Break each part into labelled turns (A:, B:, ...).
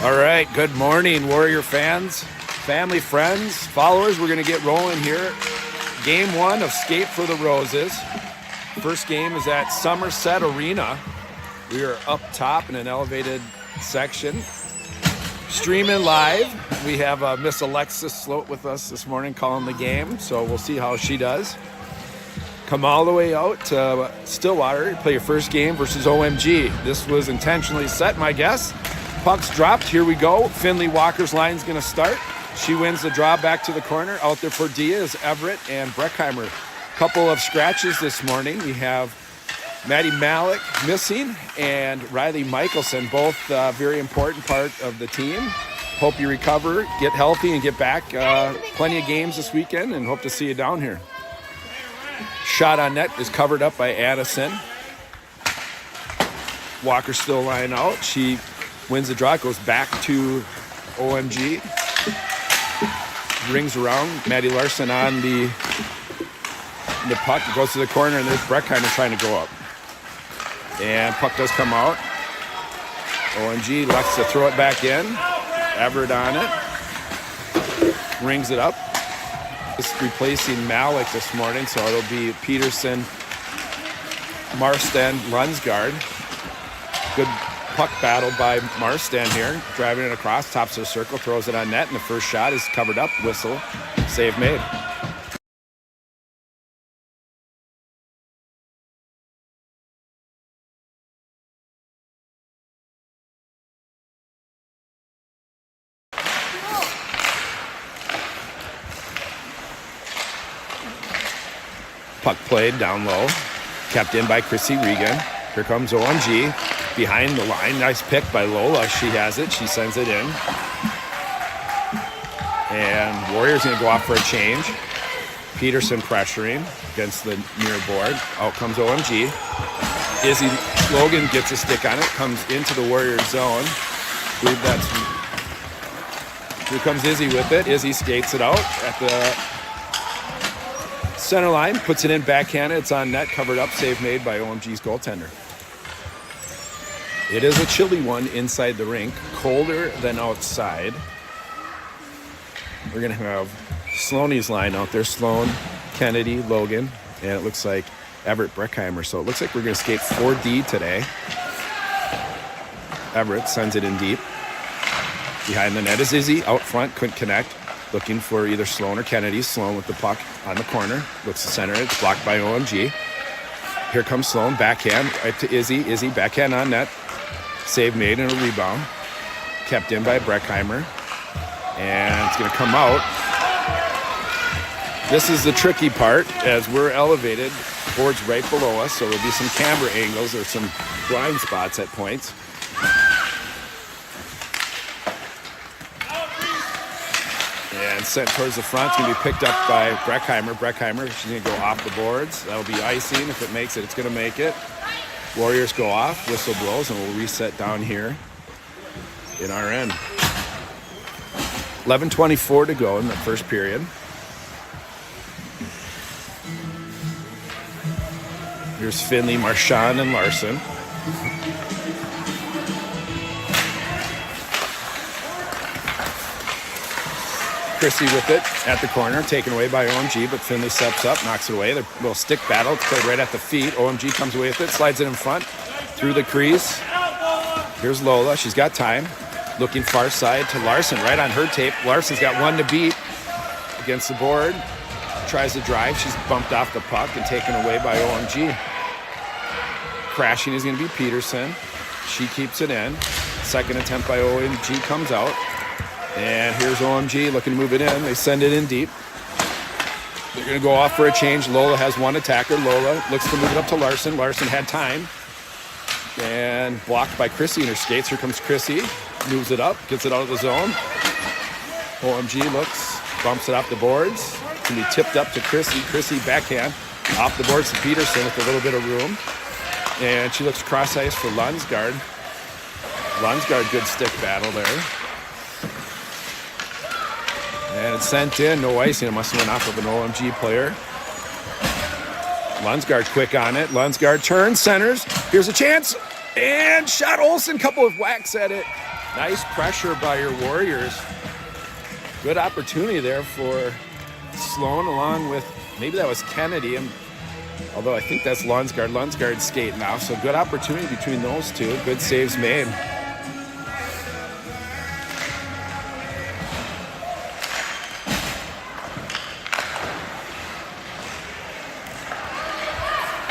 A: All right, good morning, Warrior fans, family, friends, followers. We're going to get rolling here. Game 1 of Skate for the Roses. First game is at Somerset Arena. We are up top in an elevated section. Streaming live. We have Miss Alexis Sloat with us this morning calling the game, so we'll see how she does. Come all the way out to Stillwater, play your first game versus OMG. This was intentionally set, my guess. Puck's dropped, here we go. Finley Walker's line's gonna start. She wins the draw back to the corner. Out there for Dia is Everett and Breckheimer. Couple of scratches this morning. We have Maddie Malik missing and Riley Michelson, both very important part of the team. Hope you recover, get healthy, and get back. Plenty of games this weekend, and hope to see you down here. Shot on net is covered up by Addison. Walker still lying out. She wins the draw, goes back to OMG. Rings around. Maddie Larson on the puck. It goes to the corner, and there's Breckheimer trying to go up. And puck does come out. OMG elects to throw it back in. Everett on it. Rings it up. Just replacing Malik this morning, so it'll be Peterson, Marston, Lunsgaard. Good puck battle by Marston here. Driving it across, tops of the circle, throws it on net, and the first shot is covered up. Whistle. Save made. Puck played down low, kept in by Chrissy Regan. Here comes OMG behind the line. Nice pick by Lola. She has it. She sends it in. And Warriors going to go off for a change. Peterson pressuring against the near board. Out comes OMG. Izzy Logan gets a stick on it. Comes into the Warriors zone. I believe that's... Here comes Izzy with it. Izzy skates it out at the center line, puts it in backhanded. It's on net, covered up, save made by OMG's goaltender. It is a chilly one inside the rink, colder than outside. We're going to have Sloaney's line out there, Sloan, Kennedy, Logan, and it looks like Everett Breckheimer. So it looks like we're going to skate 4D today. Everett sends it in deep. Behind the net is Izzy, out front, couldn't connect. Looking for either Sloan or Kennedy. Sloan with the puck on the corner. Looks to center. It's blocked by OMG. Here comes Sloan. Backhand right to Izzy. Izzy backhand on net. Save made and a rebound. Kept in by Breckheimer. And it's going to come out. This is the tricky part as we're elevated. Board's right below us, so there'll be some camera angles or some blind spots at points. And sent towards the front. It's going to be picked up by Breckheimer. Breckheimer, she's going to go off the boards. That'll be icing. If it makes it, it's going to make it. Warriors go off. Whistle blows, and we'll reset down here in our end. 11:24 to go in the first period. Here's Finley, Marchand, and Larson. Chrissy with it at the corner, taken away by OMG, but Finley steps up, knocks it away. The little stick battle, it's played right at the feet. OMG comes away with it, slides it in front, through the crease. Here's Lola, she's got time. Looking far side to Larson, right on her tape. Larson's got one to beat against the board. Tries to drive, she's bumped off the puck and taken away by OMG. Crashing is going to be Peterson. She keeps it in. Second attempt by OMG comes out. And here's OMG looking to move it in. They send it in deep. They're going to go off for a change. Lola has one attacker. Lola looks to move it up to Larson. Larson had time. And blocked by Chrissy in her skates. Here comes Chrissy. Moves it up. Gets it out of the zone. OMG looks. Bumps it off the boards. Can be tipped up to Chrissy. Chrissy backhand. Off the boards to Peterson with a little bit of room. And she looks cross ice for Lunsgaard. Lunsgaard, good stick battle there. And it's sent in, no icing. It must have went off of an OMG player. Lunsgaard quick on it. Lunsgaard turns, centers. Here's a chance. And shot Olsen, couple of whacks at it. Nice pressure by your Warriors. Good opportunity there for Sloan along with, maybe that was Kennedy, although I think that's Lunsgaard. Lunsgaard's skating now, so good opportunity between those two. Good saves made.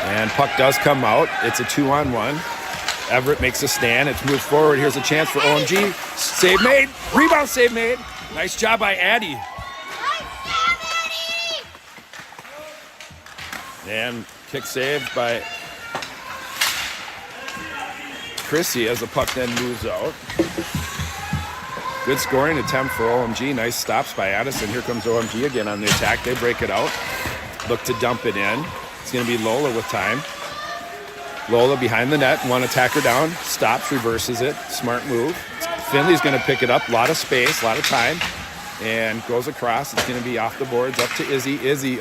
A: And puck does come out. It's a 2-on-1. Everett makes a stand. It's moved forward. Here's a chance for OMG. Save made. Rebound save made. Nice job by Addy. And kick saved by Chrissy as the puck then moves out. Good scoring attempt for OMG. Nice stops by Addison. Here comes OMG again on the attack. They break it out. Look to dump it in. It's going to be Lola with time. Lola behind the net. One attacker down. Stops, reverses it. Smart move. Finley's going to pick it up. A lot of space, a lot of time. And goes across. It's going to be off the boards. Up to Izzy. Izzy,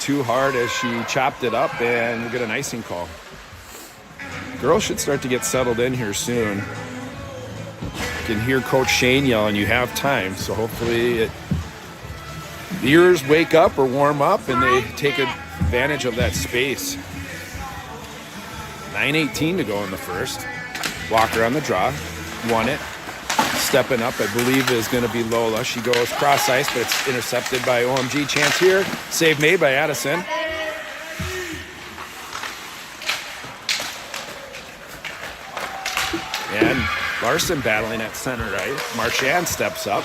A: too hard as she chopped it up. And we'll get an icing call. Girls should start to get settled in here soon. You can hear Coach Shane yelling, you have time. So hopefully the ears wake up or warm up and they take advantage of that space. 9:18 to go in the first. Walker on the draw. Won it. Stepping up, I believe, is going to be Lola. She goes cross ice, but it's intercepted by OMG. Chance here. Save made by Addison. And Larson battling at center ice. Marchand steps up.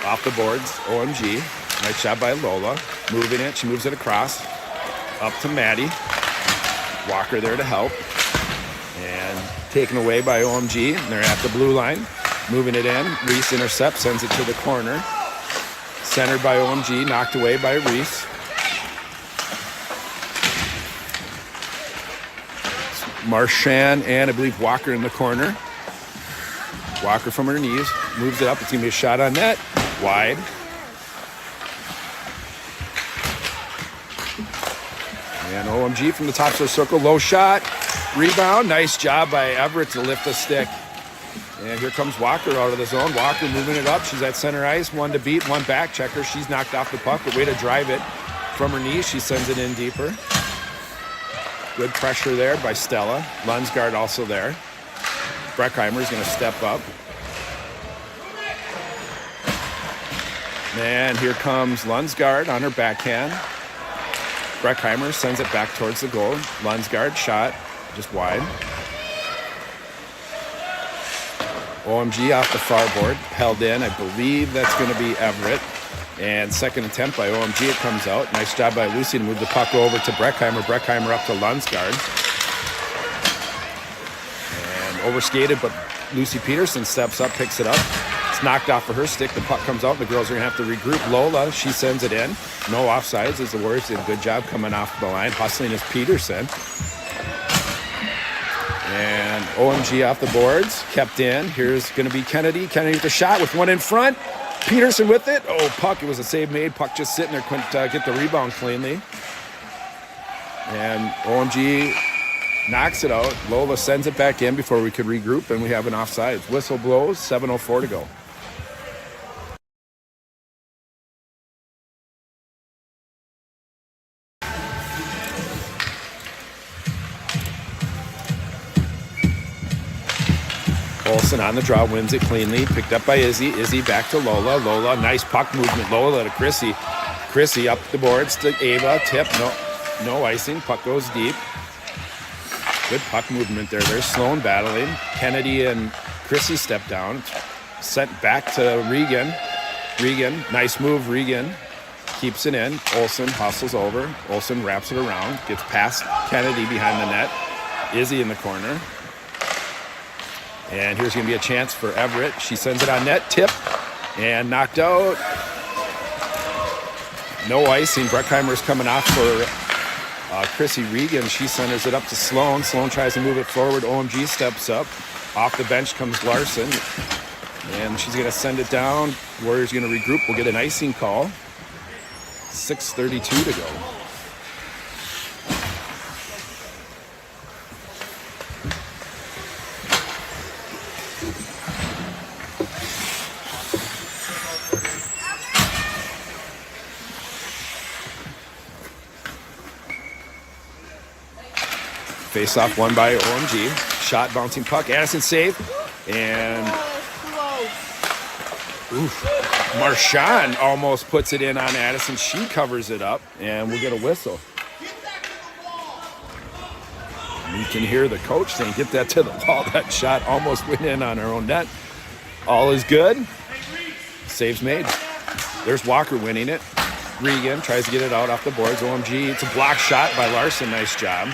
A: Off the boards, OMG. Nice job by Lola. Moving it. She moves it across. Up to Maddie. Walker there to help. And taken away by OMG. And they're at the blue line. Moving it in. Reese intercepts, sends it to the corner. Centered by OMG. Knocked away by Reese. Marchand and I believe Walker in the corner. Walker from her knees. Moves it up. It's going to be a shot on net. Wide. And OMG from the top of the circle. Low shot. Rebound. Nice job by Everett to lift the stick. And here comes Walker out of the zone. Walker moving it up. She's at center ice. One to beat, one back checker. She's knocked off the puck, but way to drive it from her knees. She sends it in deeper. Good pressure there by Stella. Lunsgaard also there. Breckheimer is going to step up. And here comes Lunsgaard on her backhand. Breckheimer sends it back towards the goal. Lunsgaard shot just wide. OMG off the far board, held in. I believe that's going to be Everett. And second attempt by OMG, it comes out. Nice job by Lucy to move the puck over to Breckheimer. Breckheimer up to Lunsgaard. And overskated, but Lucy Peterson steps up, picks it up. It's knocked off of her stick. The puck comes out, and the girls are going to have to regroup. Lola, she sends it in. No offsides as the Warriors did a good job coming off the line. Hustling is Peterson. And OMG off the boards, kept in. Here's going to be Kennedy. Kennedy with the shot with one in front. Peterson with it. Oh, puck. It was a save made. Puck just sitting there. Couldn't get the rebound cleanly. And OMG knocks it out. Lola sends it back in before we could regroup, and we have an offsides. Whistle blows. 7:04 to go. Olsen on the draw, wins it cleanly. Picked up by Izzy. Izzy back to Lola. Lola, nice puck movement. Lola to Chrissy. Chrissy up the boards to Ava. Tip, no icing. Puck goes deep. Good puck movement there. There's Sloan battling. Kennedy and Chrissy step down. Sent back to Regan. Regan, nice move. Regan keeps it in. Olsen hustles over. Olsen wraps it around. Gets past Kennedy behind the net. Izzy in the corner. And here's going to be a chance for Everett. She sends it on net. Tip. And knocked out. No icing. Breckheimer's coming off for Chrissy Regan. She centers it up to Sloan. Sloan tries to move it forward. OMG steps up. Off the bench comes Larson. And she's going to send it down. Warriors going to regroup. We'll get an icing call. 6:32 to go. Face-off won by OMG. Shot, bouncing puck. Addison save. And Marchand almost puts it in on Addison. She covers it up, and we'll get a whistle. You can hear the coach saying, get that to the ball. That shot almost went in on her own net. All is good. Saves made. There's Walker winning it. Regan tries to get it out off the boards. OMG, it's a block shot by Larson. Nice job.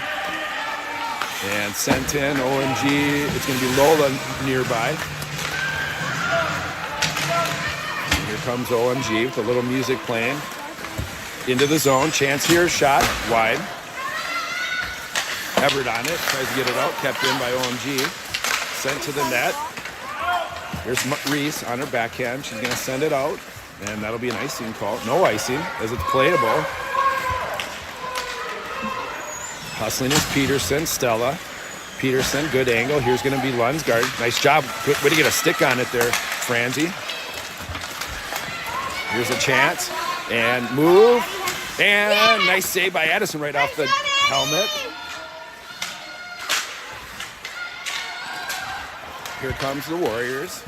A: And sent in. OMG, it's going to be Lola nearby. And here comes OMG with a little music playing. Into the zone. Chance here. Shot. Wide. Everett on it. Tries to get it out. Kept in by OMG. Sent to the net. Here's Reese on her backhand. She's going to send it out. And that'll be an icing call. No icing, as it's playable. Hustling is Peterson. Stella. Peterson, good angle. Here's going to be Lunsgaard. Nice job. Way to get a stick on it there, Franzi. Here's a chance. And move. And nice save by Addison right off the helmet. Here comes the Warriors.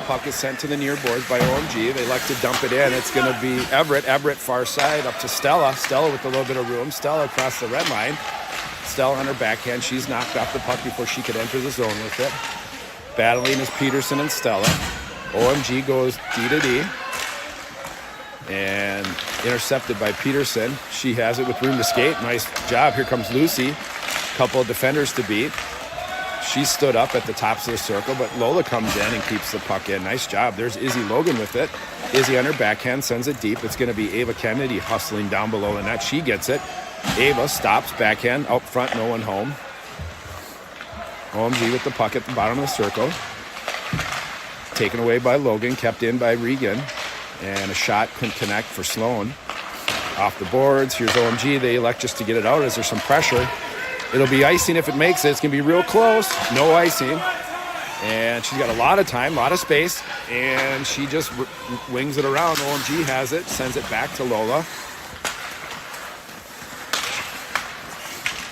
A: Puck is sent to the near boards by OMG. They like to dump it in. It's going to be Everett. Everett far side up to Stella. Stella with a little bit of room. Stella across the red line. Stella on her backhand. She's knocked off the puck before she could enter the zone with it. Battling is Peterson and Stella. OMG goes D to D. And intercepted by Peterson. She has it with room to skate. Nice job. Here comes Lucy. Couple of defenders to beat. She stood up at the tops of the circle, but Lola comes in and keeps the puck in. Nice job. There's Izzy Logan with it. Izzy on her backhand sends it deep. It's going to be Ava Kennedy hustling down below the net. She gets it. Ava stops, backhand, out front, no one home. OMG with the puck at the bottom of the circle. Taken away by Logan, kept in by Regan. And a shot couldn't connect for Sloan. Off the boards. Here's OMG. They elect just to get it out as there's some pressure. It'll be icing if it makes it. It's going to be real close. No icing. And she's got a lot of time, a lot of space. And she just wings it around. OMG has it, sends it back to Lola.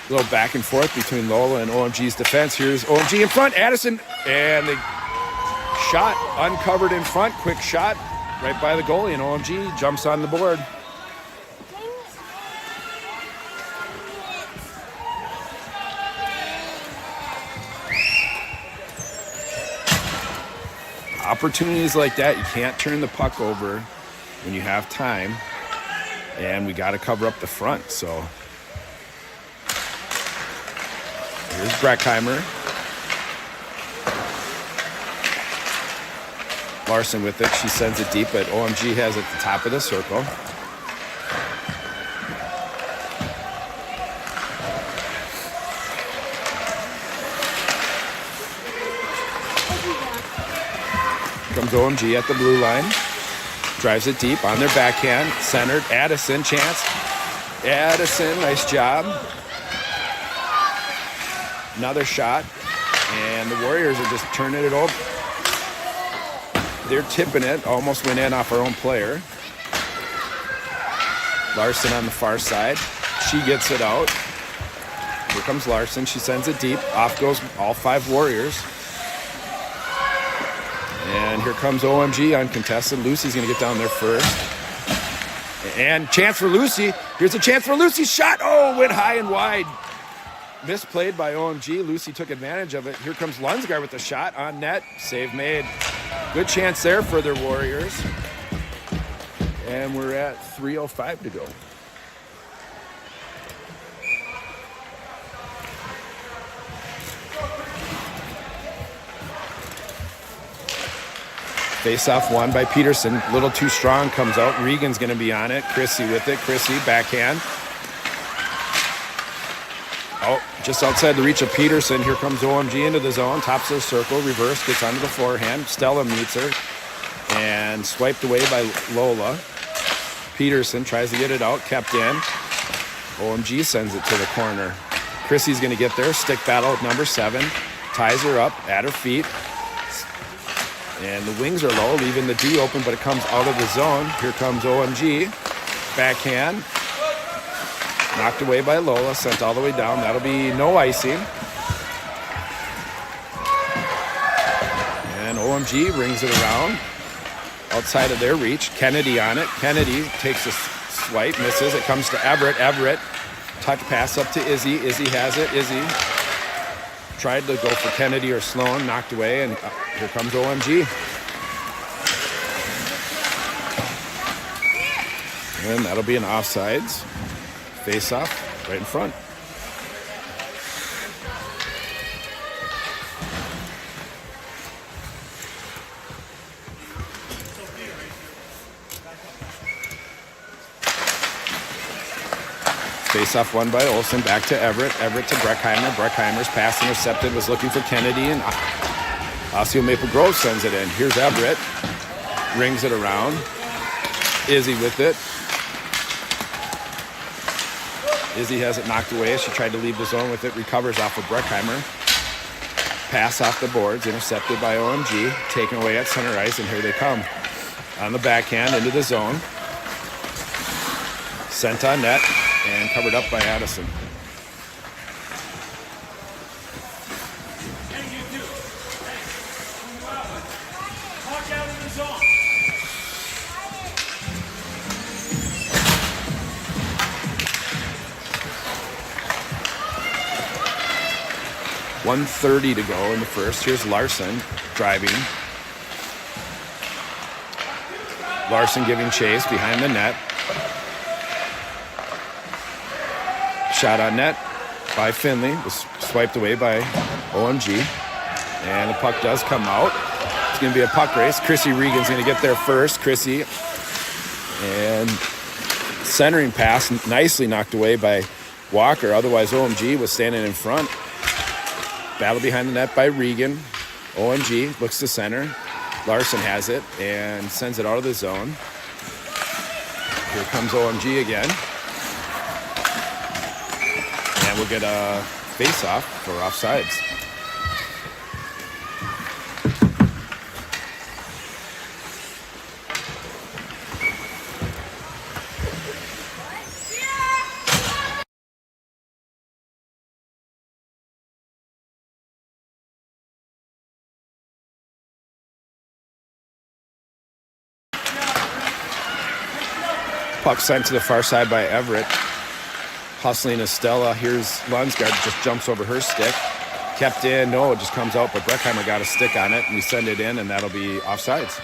A: A little back and forth between Lola and OMG's defense. Here's OMG in front. Addison. And the shot uncovered in front. Quick shot right by the goalie. And OMG jumps on the board. Opportunities like that, you can't turn the puck over when you have time, and we got to cover up the front. So here's Breckheimer. Larson with it. She sends it deep, but OMG has it at the top of the circle. Comes OMG at the blue line. Drives it deep on their backhand. Centered. Addison. Chance. Addison. Nice job. Another shot. And the Warriors are just turning it over. They're tipping it. Almost went in off our own player. Larson on the far side. She gets it out. Here comes Larson. She sends it deep. Off goes all five Warriors. And here comes OMG uncontested. Lucy's going to get down there first. And chance for Lucy. Here's a chance for Lucy. Shot. Oh, went high and wide. Misplayed by OMG. Lucy took advantage of it. Here comes Lunsgaard with the shot on net. Save made. Good chance there for their Warriors. And we're at 3:05 to go. Face-off won by Peterson. A little too strong, comes out. Regan's going to be on it. Chrissy with it. Chrissy, backhand. Oh, just outside the reach of Peterson. Here comes OMG into the zone. Tops of the circle. Reverse, gets onto the forehand. Stella meets her. And swiped away by Lola. Peterson tries to get it out. Kept in. OMG sends it to the corner. Chrissy's going to get there. Stick battle with number 7. Ties her up at her feet. And the wings are low, leaving the D open, but it comes out of the zone. Here comes OMG. Backhand. Knocked away by Lola, sent all the way down. That'll be no icing. And OMG rings it around outside of their reach. Kennedy on it. Kennedy takes a swipe, misses. It comes to Everett. Everett, touch pass up to Izzy. Izzy has it. Izzy tried to go for Kennedy or Sloan, knocked away, and here comes OMG. And that'll be an offsides. Face off right in front. Face off won by Olsen. Back to Everett. Everett to Breckheimer. Breckheimer's pass intercepted. Was looking for Kennedy, and Osseo Maple Grove sends it in. Here's Everett. Rings it around. Izzy with it. Izzy has it knocked away. She tried to leave the zone with it. Recovers off of Breckheimer. Pass off the boards. Intercepted by OMG. Taken away at center ice, and here they come. On the backhand into the zone. Sent on net and covered up by Addison. .130 to go in the first. Here's Larson driving. Larson giving chase behind the net. Shot on net by Finley. Was swiped away by OMG. And the puck does come out. It's going to be a puck race. Chrissy Regan's going to get there first. Chrissy. And centering pass nicely knocked away by Walker. Otherwise, OMG was standing in front. Battle behind the net by Regan. OMG looks to center. Larson has it and sends it out of the zone. Here comes OMG again. And we'll get a face-off for offsides. Puck sent to the far side by Everett. Hustling Estella. Here's Lunsgaard. Just jumps over her stick. Kept in. No, it just comes out. But Breckheimer got a stick on it. And we send it in, and that'll be offsides.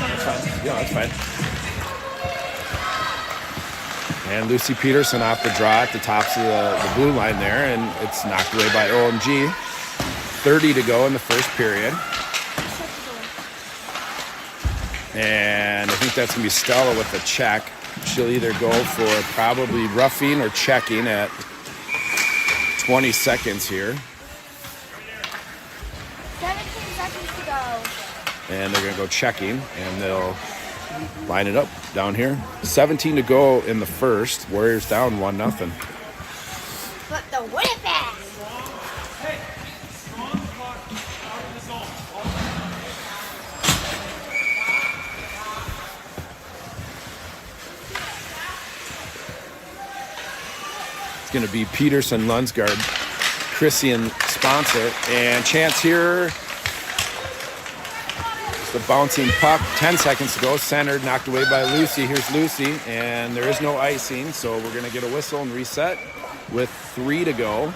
A: That's fine. Yeah, that's fine. And Lucy Peterson off the draw at the tops of the blue line there, and it's knocked away by OMG. 30 to go in the first period. And I think that's going to be Stella with a check. She'll either go for probably roughing or checking at 20 seconds here.
B: 17 seconds to go.
A: And they're going to go checking, and they'll line it up down here. 17 to go in the first. Warriors down 1-0.
B: But the win it back.
A: It's going to be Peterson, Lunsgaard, Christian sponsor, and chance here. The bouncing puck, 10 seconds to go, centered, knocked away by Lucy. Here's Lucy, and there is no icing, so we're going to get a whistle and reset with 3 to go.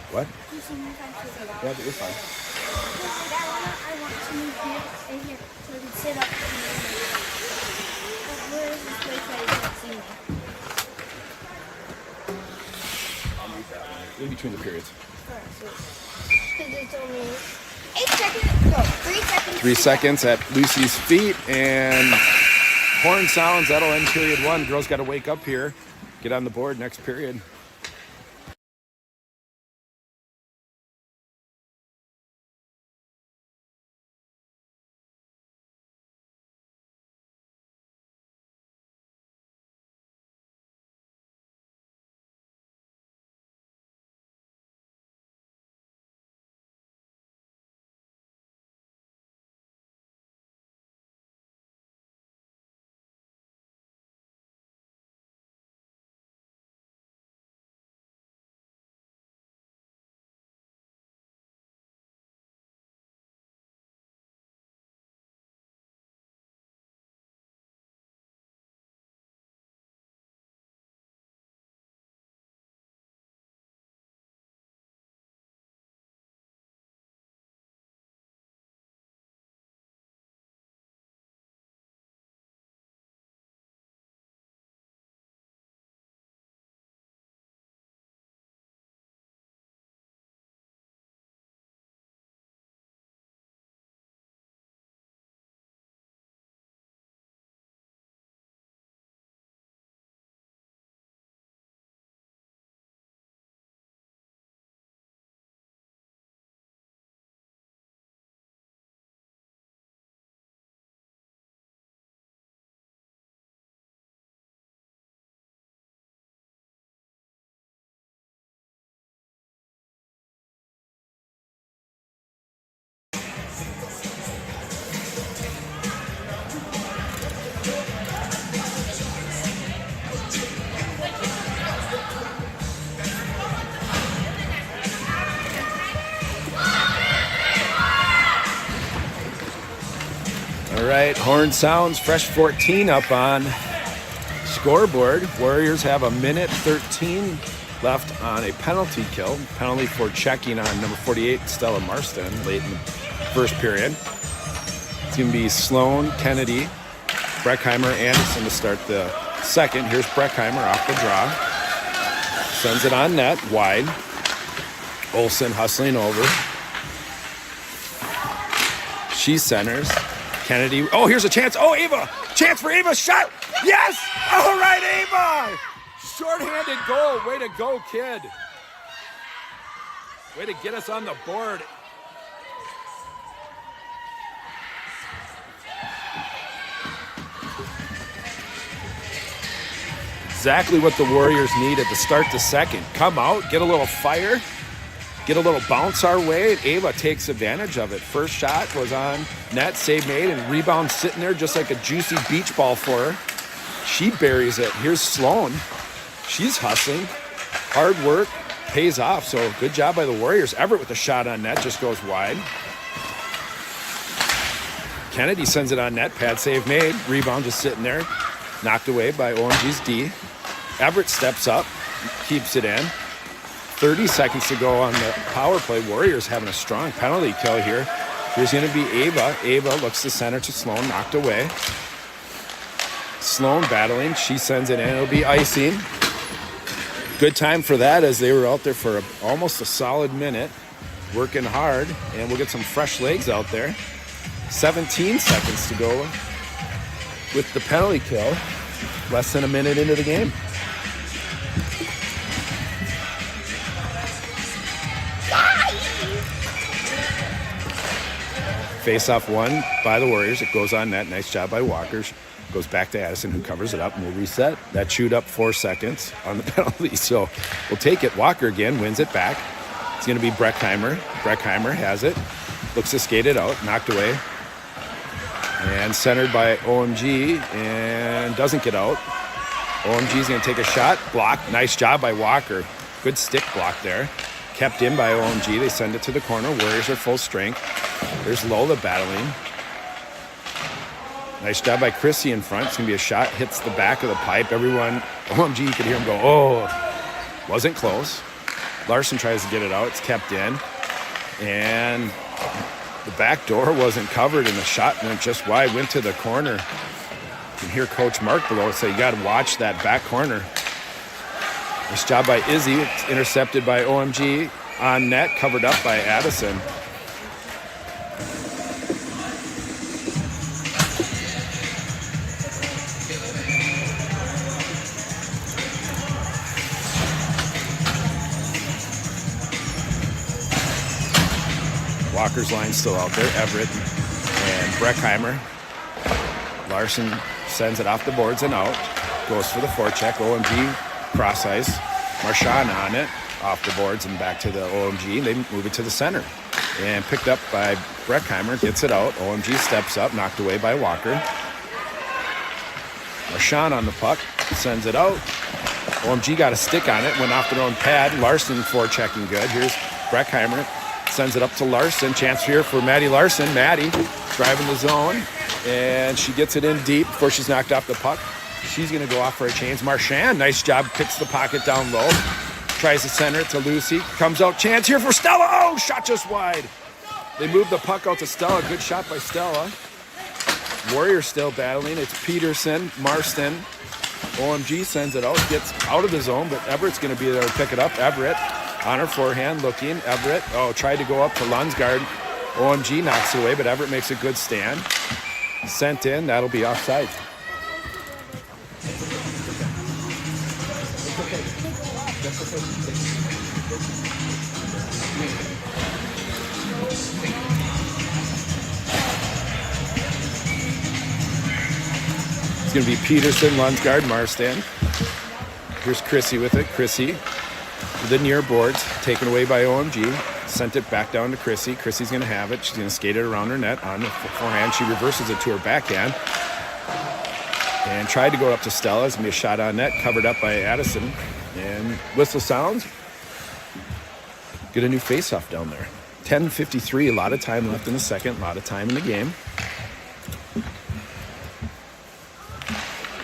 A: What? Yeah, you're fine.
B: I want to move here, stay here, so I can sit up. Where is this place that you can't see me?
A: I'll move that one. In between the periods.
B: Because it's only 8 seconds. No, 3 seconds.
A: 3 seconds at Lucy's feet, and horn sounds. That'll end period 1. Girls got to wake up here, get on the board next period. All right, horn sounds, fresh 14 up on scoreboard. Warriors have a minute 13 left on a penalty kill. Penalty for checking on number 48, Stella Marston, late in the first period. It's going to be Sloan, Kennedy, Breckheimer, Anderson to start the second. Here's Breckheimer off the draw. Sends it on net, wide. Olsen hustling over. She centers. Kennedy. Oh, here's a chance. Oh, Ava. Chance for Ava. Shot. Yes. All right, Ava. Short-handed goal. Way to go, kid. Way to get us on the board. Exactly what the Warriors needed to start the second. Come out, get a little fire, get a little bounce our way. Ava takes advantage of it. First shot was on net, save made, and rebound sitting there just like a juicy beach ball for her. She buries it. Here's Sloan. She's hustling. Hard work pays off, so good job by the Warriors. Everett with a shot on net, just goes wide. Kennedy sends it on net, pad save made. Rebound just sitting there, knocked away by OMG's D. Everett steps up, keeps it in. 30 seconds to go on the power play. Warriors having a strong penalty kill here. Here's going to be Ava. Ava looks to center to Sloan, knocked away. Sloan battling. She sends it in. It'll be icing. Good time for that as they were out there for almost a solid minute, working hard, and we'll get some fresh legs out there. 17 seconds to go with the penalty kill. Less than a minute into the game. Face-off won by the Warriors. It goes on net. Nice job by Walker. Goes back to Addison, who covers it up, and we'll reset. That chewed up 4 seconds on the penalty. So we'll take it. Walker again wins it back. It's going to be Breckheimer. Breckheimer has it. Looks to skate it out. Knocked away. And centered by OMG. And doesn't get out. OMG's going to take a shot. Block. Nice job by Walker. Good stick block there. Kept in by OMG. They send it to the corner. Warriors are full strength. There's Lola battling. Nice job by Chrissy in front. It's going to be a shot. Hits the back of the pipe. Everyone, OMG, you could hear him go, oh. Wasn't close. Larson tries to get it out. It's kept in. And the back door wasn't covered, and the shot went just wide. Went to the corner. You can hear Coach Mark below say, you got to watch that back corner. Nice job by Izzy. It's intercepted by OMG. On net, covered up by Addison. Walker's line still out there. Everett and Breckheimer. Larson sends it off the boards and out. Goes for the forecheck. OMG cross ice. Marchand on it. Off the boards and back to the OMG. They move it to the center. And picked up by Breckheimer. Gets it out. OMG steps up. Knocked away by Walker. Marchand on the puck. Sends it out. OMG got a stick on it. Went off their own pad. Larson forechecking good. Here's Breckheimer. Sends it up to Larson. Chance here for Maddie Larson. Maddie driving the zone. And she gets it in deep before she's knocked off the puck. She's going to go off for a change. Marchand, nice job. Picks the pocket down low. Tries to center it to Lucy. Comes out. Chance here for Stella. Oh, shot just wide. They move the puck out to Stella. Good shot by Stella. Warriors still battling. It's Peterson, Marston. OMG sends it out. Gets out of the zone, but Everett's going to be there to pick it up. Everett on her forehand, looking. Everett, tried to go up to Lunsgaard. OMG knocks it away, but Everett makes a good stand. Sent in. That'll be offside. It's going to be Peterson, Lunsgaard, Marston. Here's Chrissy with it. Chrissy with the near boards, taken away by OMG. Sent it back down to Chrissy. Chrissy's going to have it. She's going to skate it around her net on the forehand. She reverses it to her backhand. And tried to go up to Stella. It's going to be a shot on net, covered up by Addison. And whistle sounds. Get a new face-off down there. 10:53, a lot of time left in the second, a lot of time in the game.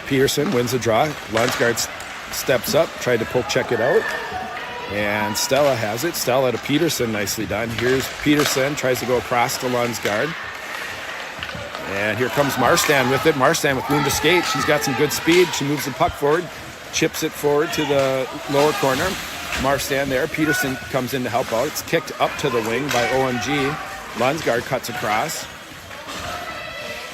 A: Peterson wins the draw. Lunsgaard steps up, tried to poke check it out. And Stella has it. Stella to Peterson, nicely done. Here's Peterson, tries to go across to Lunsgaard. And here comes Marstand with it. Marstand with room to skate. She's got some good speed. She moves the puck forward, chips it forward to the lower corner. Marstand there. Peterson comes in to help out. It's kicked up to the wing by OMG. Lunsgaard cuts across.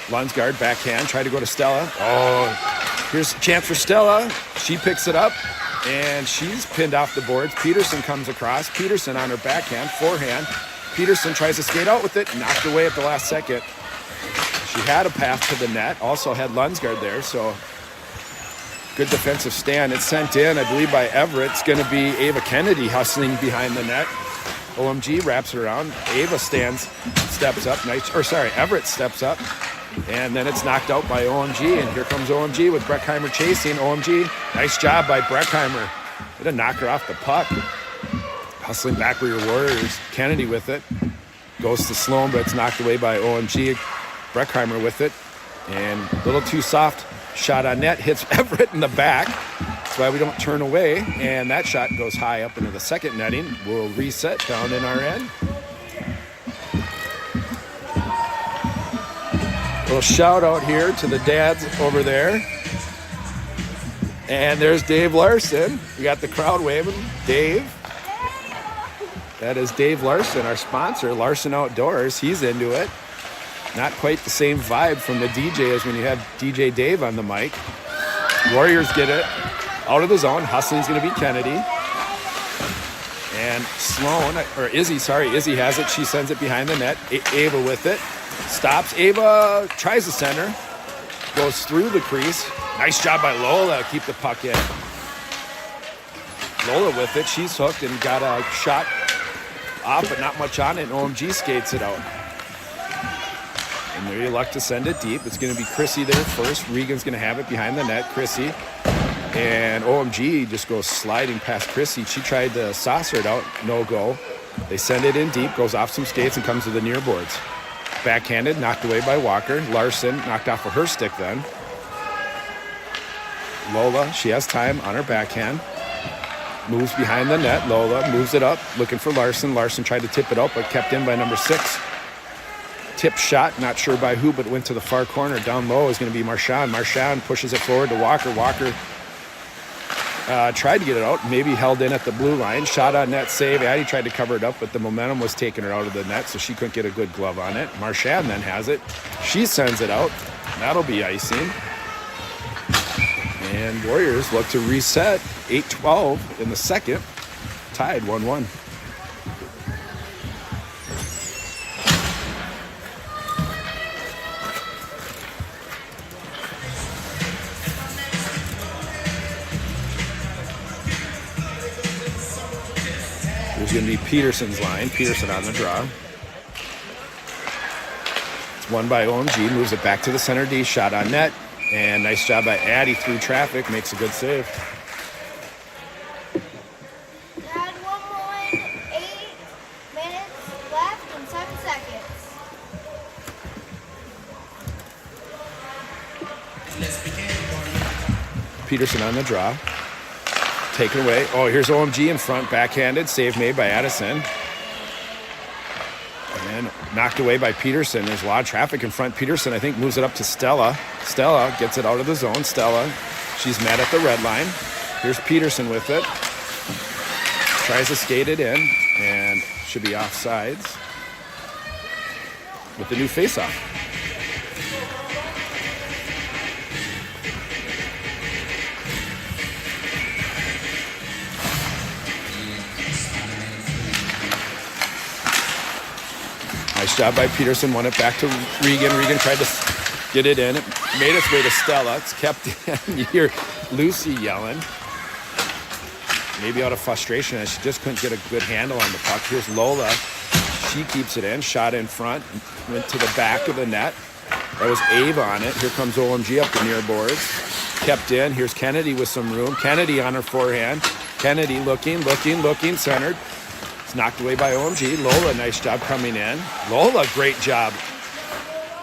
A: Lunsgaard backhand, try to go to Stella. Oh, here's a chance for Stella. She picks it up, and she's pinned off the boards. Peterson comes across. Peterson on her backhand, forehand. Peterson tries to skate out with it, knocked away at the last second. She had a path to the net, also had Lunsgaard there, so good defensive stand. It's sent in, I believe, by Everett. It's going to be Ava Kennedy hustling behind the net. OMG wraps it around. Ava steps up. Everett steps up. And then it's knocked out by OMG. And here comes OMG with Breckheimer chasing. OMG, nice job by Breckheimer. Way to knock her off the puck. Hustling back for your Warriors. Kennedy with it. Goes to Sloan, but it's knocked away by OMG. Breckheimer with it. And a little too soft. Shot on net. Hits Everett in the back. That's why we don't turn away. And that shot goes high up into the second netting. We'll reset down in our end. Little shout out here to the dads over there. And there's Dave Larson. We got the crowd waving. Dave. That is Dave Larson, our sponsor, Larson Outdoors. He's into it. Not quite the same vibe from the DJ as when you have DJ Dave on the mic. Warriors get it out of the zone. Hustling's going to be Kennedy. And Izzy has it. She sends it behind the net. Ava with it. Stops. Ava tries the center. Goes through the crease. Nice job by Lola. Keep the puck in. Lola with it. She's hooked and got a shot off, but not much on it. And OMG skates it out. And there you luck to send it deep. It's going to be Chrissy there first. Regan's going to have it behind the net. Chrissy. And OMG just goes sliding past Chrissy. She tried to saucer it out. No go. They send it in deep. Goes off some skates and comes to the near boards. Backhanded, knocked away by Walker. Larson knocked off of her stick then. Lola, she has time on her backhand. Moves behind the net. Lola moves it up, looking for Larson. Larson tried to tip it out, but kept in by number 6. Tip shot, not sure by who, but went to the far corner. Down low is going to be Marchand. Marchand pushes it forward to Walker. Walker tried to get it out, maybe held in at the blue line. Shot on net, save. Addie tried to cover it up, but the momentum was taking her out of the net, so she couldn't get a good glove on it. Marchand then has it. She sends it out. That'll be icing. And Warriors look to reset 8-12 in the second. Tied 1-1. There's going to be Peterson's line. Peterson on the draw. It's won by OMG. Moves it back to the center D. Shot on net. And nice job by Addie through traffic. Makes a good save.
B: Dad, 1 more, 8 minutes left and 7 seconds.
A: Peterson on the draw. Taken away. Oh, here's OMG in front. Backhanded. Save made by Addison. And knocked away by Peterson. There's a lot of traffic in front. Peterson, I think, moves it up to Stella. Stella gets it out of the zone. Stella, she's met at the red line. Here's Peterson with it. Tries to skate it in. And should be offsides. With the new faceoff. Nice job by Peterson. Won it back to Regan. Regan tried to get it in. It made its way to Stella. It's kept in. You hear Lucy yelling. Maybe out of frustration as she just couldn't get a good handle on the puck. Here's Lola. She keeps it in. Shot in front. Went to the back of the net. That was Ava on it. Here comes OMG up the near boards. Kept in. Here's Kennedy with some room. Kennedy on her forehand. Kennedy looking, centered. It's knocked away by OMG. Lola, nice job coming in. Lola, great job.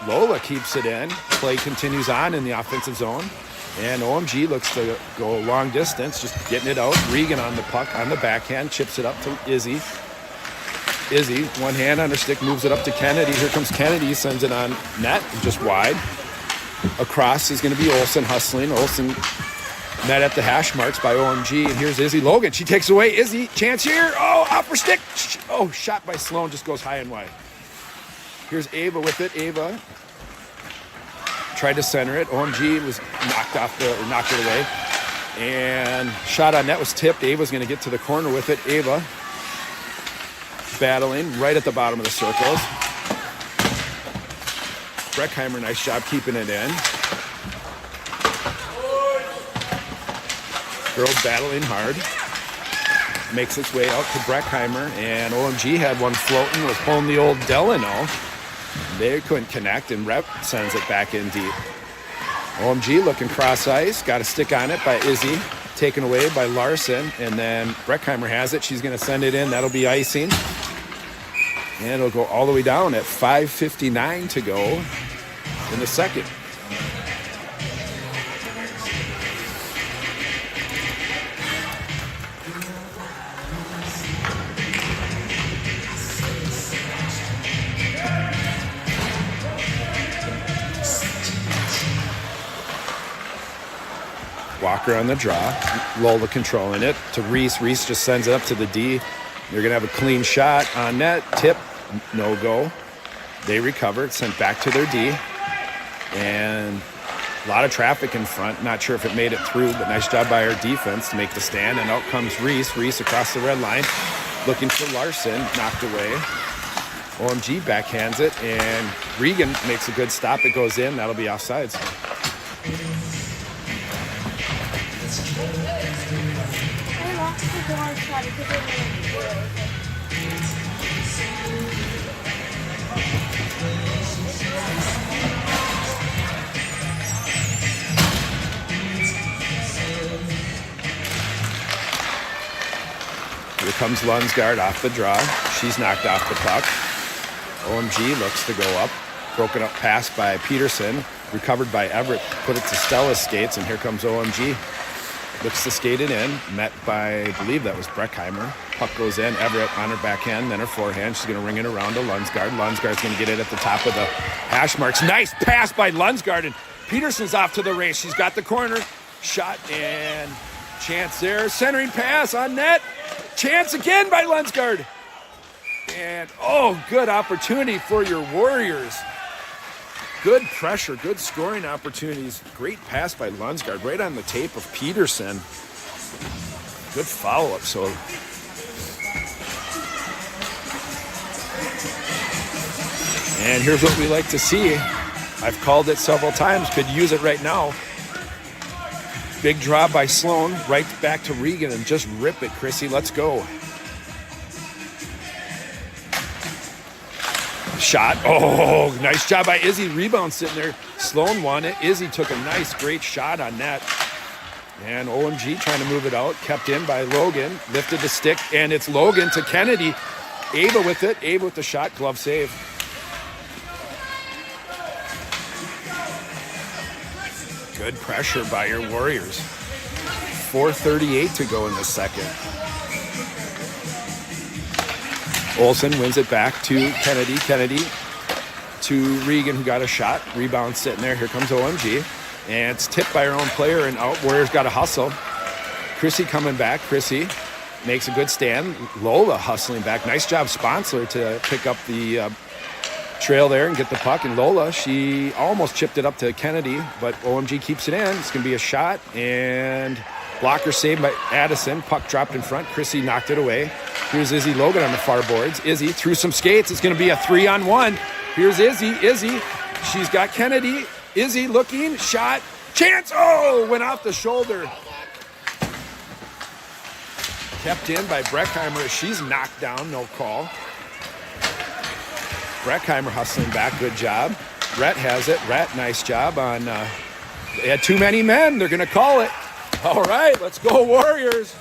A: Lola keeps it in. Play continues on in the offensive zone. And OMG looks to go a long distance, just getting it out. Regan on the puck on the backhand, chips it up to Izzy. Izzy, one hand on her stick, moves it up to Kennedy. Here comes Kennedy, sends it on net, just wide. Across is going to be Olsen hustling. Olsen met at the hash marks by OMG. And here's Izzy Logan. She takes away. Izzy, chance here. Oh, off her stick. Oh, shot by Sloan, just goes high and wide. Here's Ava with it. Ava tried to center it. OMG was knocked it away. And shot on net was tipped. Ava's going to get to the corner with it. Ava battling right at the bottom of the circles. Breckheimer, nice job keeping it in. Girl battling hard. Makes its way out to Breckheimer. And OMG had one floating, was pulling the old Delano. They couldn't connect, and Rep sends it back in deep. OMG looking cross ice. Got a stick on it by Izzy. Taken away by Larson. And then Breckheimer has it. She's going to send it in. That'll be icing. And it'll go all the way down at 5:59 to go in the second. Walker on the draw. Lola controlling it to Reese. Reese just sends it up to the D. They're going to have a clean shot on net. Tip, no go. They recover. It's sent back to their D. And a lot of traffic in front. Not sure if it made it through, but nice job by our defense to make the stand. And out comes Reese. Reese across the red line. Looking for Larson. Knocked away. OMG backhands it. And Regan makes a good stop. It goes in. That'll be offsides. Here comes Lunsgaard off the draw. She's knocked off the puck. OMG looks to go up. Broken up pass by Peterson. Recovered by Everett. Put it to Stella's skates, and here comes OMG. Looks to skate it in. Met by, I believe that was Breckheimer. Puck goes in. Everett on her backhand, then her forehand. She's going to ring it around to Lunsgaard. Lunsgaard's going to get it at the top of the hash marks. Nice pass by Lunsgaard, and Peterson's off to the race. She's got the corner. Shot and chance there. Centering pass on net. Chance again by Lunsgaard. And, oh, good opportunity for your Warriors. Good pressure, good scoring opportunities. Great pass by Lunsgaard right on the tape of Peterson. Good follow-up. So and here's what we like to see. I've called it several times. Could use it right now. Big draw by Sloan. Right back to Regan and just rip it, Chrissy. Let's go. Shot. Oh, nice job by Izzy. Rebound sitting there. Sloan won it. Izzy took a nice, great shot on net. And OMG trying to move it out. Kept in by Logan. Lifted the stick. And it's Logan to Kennedy. Ava with it. Ava with the shot. Glove save. Good pressure by your Warriors. 4:38 to go in the second. Olsen wins it back to Kennedy. Kennedy to Regan, who got a shot. Rebound sitting there. Here comes OMG. And it's tipped by her own player, and out. Warriors got a hustle. Chrissy coming back. Chrissy makes a good stand. Lola hustling back. Nice job, Sponsler, to pick up the trail there and get the puck. And Lola, she almost chipped it up to Kennedy, but OMG keeps it in. It's going to be a shot, and blocker saved by Addison. Puck dropped in front. Chrissy knocked it away. Here's Izzy Logan on the far boards. Izzy through some skates. It's going to be a 3-on-1. Here's Izzy. Izzy. She's got Kennedy. Izzy looking. Shot. Chance. Oh, went off the shoulder. Kept in by Breckheimer. She's knocked down. No call. Breckheimer hustling back. Good job. Rhett has it. Rhett, nice job on. They had too many men. They're going to call it. All right, let's go Warriors.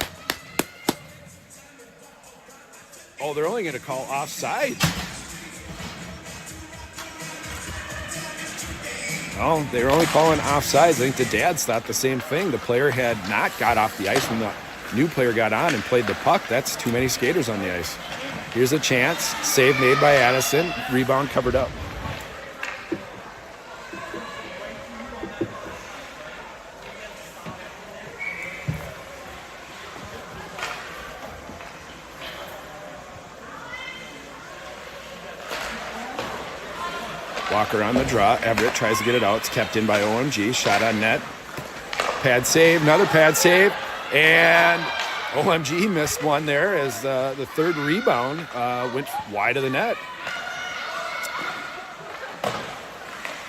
A: Oh, they're only going to call offside. Oh, they were only calling offsides. I think the dads thought the same thing. The player had not got off the ice when the new player got on and played the puck. That's too many skaters on the ice. Here's a chance. Save made by Addison. Rebound covered up. Walker on the draw. Everett tries to get it out. It's kept in by OMG. Shot on net. Pad save. Another pad save. And OMG missed one there as the third rebound went wide of the net.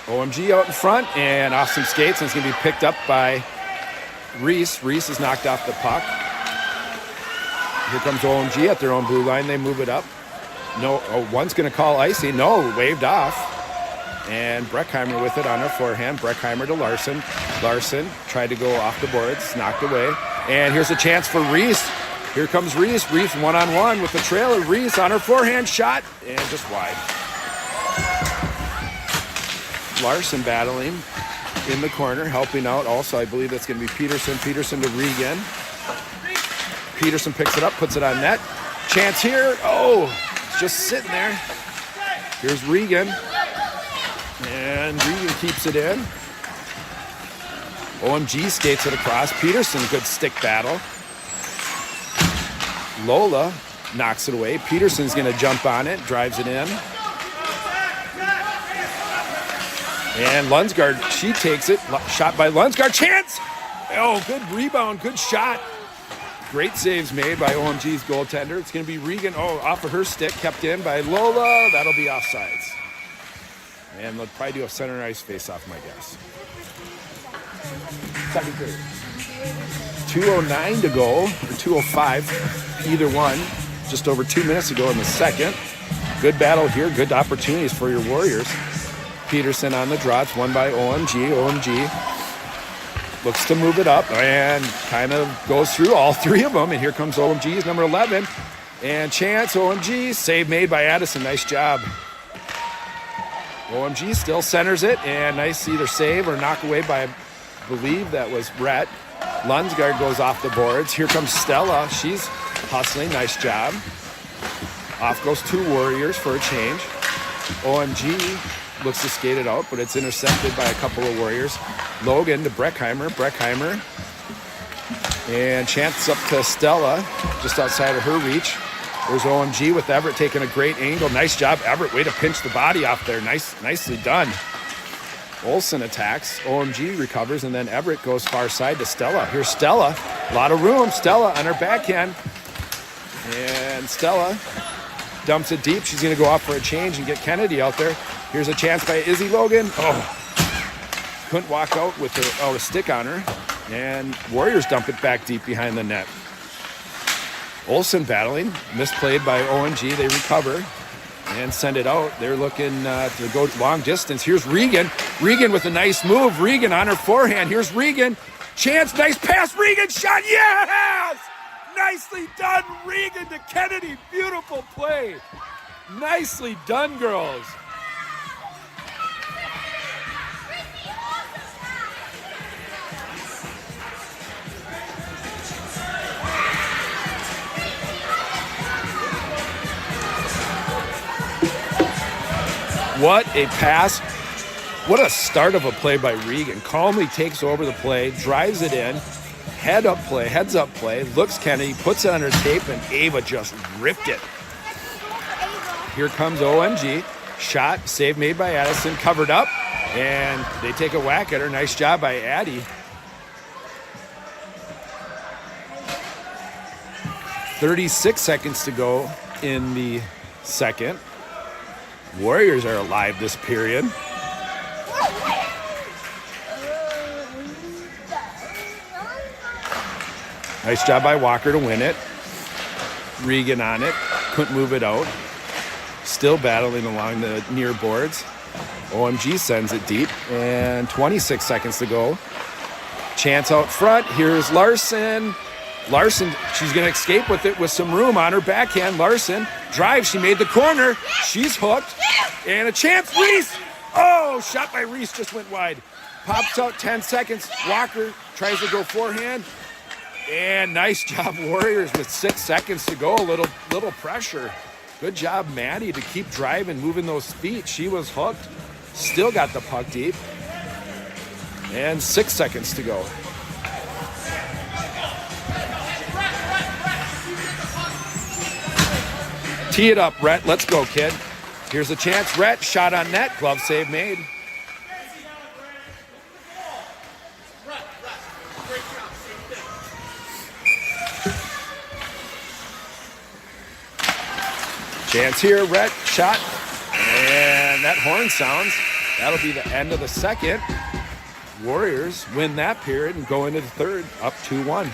A: OMG out in front and off some skates, and it's going to be picked up by Reese. Reese has knocked off the puck. Here comes OMG at their own blue line. They move it up. No, one's going to call icing. No, waved off. And Breckheimer with it on her forehand. Breckheimer to Larson. Larson tried to go off the boards, knocked away. And here's a chance for Reese. Here comes Reese. Reese one-on-one with the trailer. Reese on her forehand shot and just wide. Larson battling in the corner, helping out. Also, I believe that's going to be Peterson. Peterson to Regan. Peterson picks it up, puts it on net. Chance here. Oh, it's just sitting there. Here's Regan. And Regan keeps it in. OMG skates it across. Peterson, good stick battle. Lola knocks it away. Peterson's going to jump on it, drives it in. And Lunsgaard, she takes it. Shot by Lunsgaard. Chance! Oh, good rebound, good shot. Great saves made by OMG's goaltender. It's going to be Regan. Oh, off of her stick, kept in by Lola. That'll be offsides. And they'll probably do a center ice face-off, my guess. Second period. 2:09 to go, or 2:05, either one. Just over 2 minutes ago in the second. Good battle here, good opportunities for your Warriors. Peterson on the draw. It's won by OMG. OMG looks to move it up and kind of goes through all three of them. And here comes OMG's number 11. And chance, OMG, save made by Addison. Nice job. OMG still centers it, and nice either save or knock away by, I believe that was Rhett. Lunsgaard goes off the boards. Here comes Stella. She's hustling. Nice job. Off goes two Warriors for a change. OMG looks to skate it out, but it's intercepted by a couple of Warriors. Logan to Breckheimer. Breckheimer. And chance up to Stella, just outside of her reach. There's OMG with Everett taking a great angle. Nice job, Everett. Way to pinch the body off there. Nicely done. Olsen attacks. OMG recovers, and then Everett goes far side to Stella. Here's Stella. A lot of room. Stella on her backhand. And Stella dumps it deep. She's going to go off for a change and get Kennedy out there. Here's a chance by Izzy Logan. Oh, couldn't walk out with a stick on her. And Warriors dump it back deep behind the net. Olsen battling, misplayed by OMG. They recover and send it out. They're looking to go long distance. Here's Regan. Regan with a nice move. Regan on her forehand. Here's Regan. Chance, nice pass. Regan shot. Yes! Nicely done, Regan to Kennedy. Beautiful play. Nicely done, girls. What a pass. What a start of a play by Regan. Calmly takes over the play, drives it in, heads up play, looks Kennedy, puts it on her tape, and Ava just ripped it. Here comes OMG. Shot, save made by Addison, covered up, and they take a whack at her. Nice job by Addie. 36 seconds to go in the second. Warriors are alive this period. Nice job by Walker to win it. Regan on it. Couldn't move it out. Still battling along the near boards. OMG sends it deep. And 26 seconds to go. Chance out front. Here's Larson. Larson, she's going to escape with it with some room on her backhand. Larson drives. She made the corner. She's hooked. And a chance. Reese. Oh, shot by Reese just went wide. Pops out 10 seconds. Walker tries to go forehand. And nice job, Warriors, with 6 seconds to go. A little pressure. Good job, Maddie, to keep driving, moving those feet. She was hooked. Still got the puck deep. And 6 seconds to go. Tee it up, Rhett. Let's go, kid. Here's a chance. Rhett, shot on net. Glove save made. Chance here, Rhett, shot. And that horn sounds. That'll be the end of the second. Warriors win that period and go into the third, up 2-1.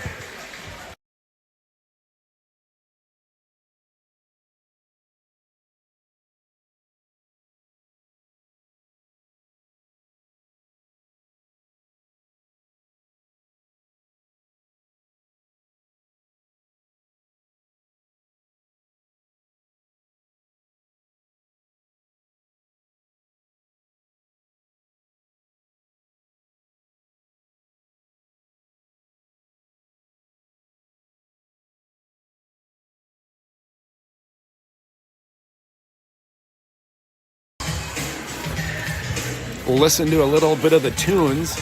A: We'll listen to a little bit of the tunes.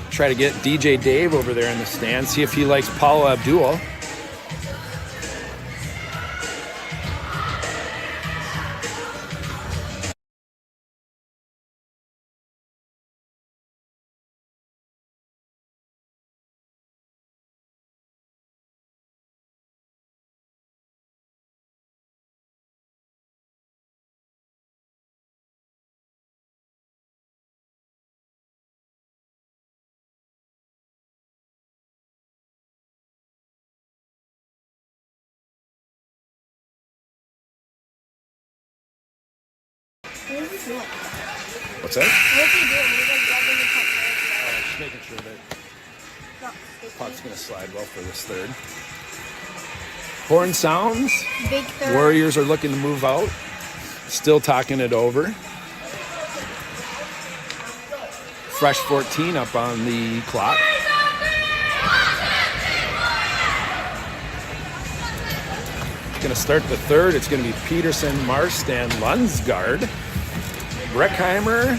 A: Try to get DJ Dave over there in the stand, see if he likes Paula Abdul.
B: What is he doing?
A: What's that?
B: What is he doing? He's like rubbing the puck.
A: Just making sure that
B: No,
A: puck's going to slide well for this third. Horn sounds.
B: big third.
A: Warriors are looking to move out. Still talking it over. Fresh 14 up on the clock. Going to start the third. It's going to be Peterson, Marstan, Lunsgaard, Breckheimer,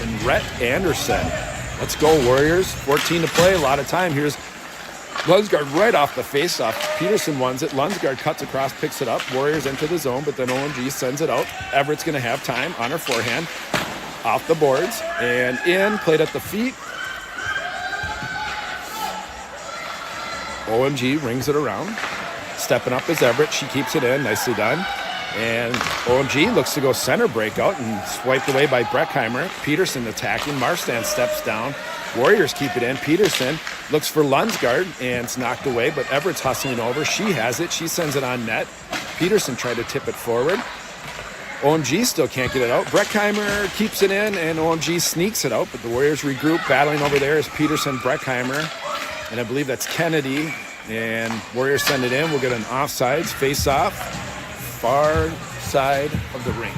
A: and Rhett Anderson. Let's go, Warriors. 14 to play. A lot of time. Here's Lunsgaard right off the faceoff. Peterson wins it. Lunsgaard cuts across, picks it up. Warriors into the zone, but then OMG sends it out. Everett's going to have time on her forehand. Off the boards and in. Played at the feet. OMG rings it around. Stepping up is Everett. She keeps it in. Nicely done. And OMG looks to go center breakout and swiped away by Breckheimer. Peterson attacking. Marstan steps down. Warriors keep it in. Peterson looks for Lunsgaard and it's knocked away, but Everett's hustling over. She has it. She sends it on net. Peterson tried to tip it forward. OMG still can't get it out. Breckheimer keeps it in and OMG sneaks it out, but the Warriors regroup. Battling over there is Peterson, Breckheimer, and I believe that's Kennedy. And Warriors send it in. We'll get an offsides, face off, far side of the rink.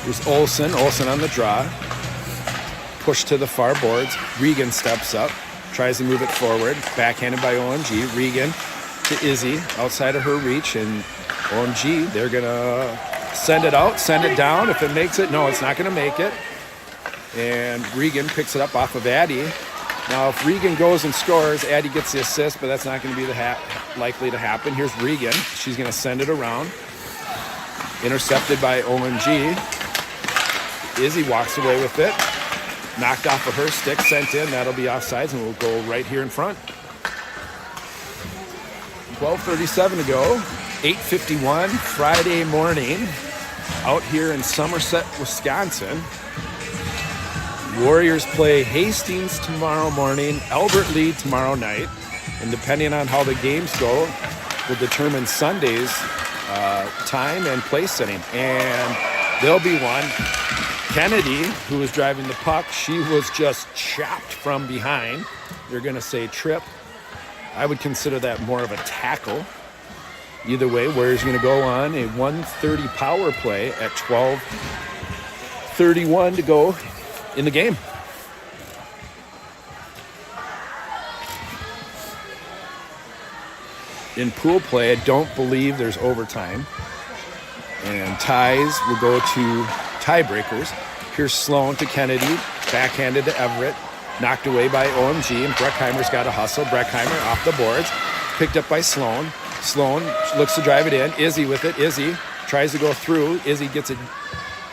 A: Here's Olsen on the draw. Push to the far boards. Regan steps up, tries to move it forward. Backhanded by OMG. Regan to Izzy, outside of her reach. And OMG, they're going to send it out, send it down. If it makes it, no, it's not going to make it. And Regan picks it up off of Addie. Now, if Regan goes and scores, Addie gets the assist, but that's not going to be likely to happen. Here's Regan. She's going to send it around. Intercepted by OMG. Izzy walks away with it. Knocked off of her stick, sent in. That'll be offsides, and we'll go right here in front. 12:37 to go. 8:51 Friday morning out here in Somerset, Wisconsin. Warriors play Hastings tomorrow morning, Albert Lee tomorrow night, and depending on how the games go, will determine Sunday's time and place setting. And there'll be one. Kennedy, who was driving the puck, she was just chopped from behind. They're going to say trip I would consider that more of a tackle. Either way, Warriors going to go on a 1:30 power play at 12:31 to go in the game. In pool play, I don't believe there's overtime. And ties will go to tiebreakers. Here's Sloan to Kennedy, backhanded to Everett, knocked away by OMG, and Breckheimer's got a hustle. Breckheimer off the boards, picked up by Sloan. Sloan looks to drive it in. Izzy with it. Izzy tries to go through. Izzy gets it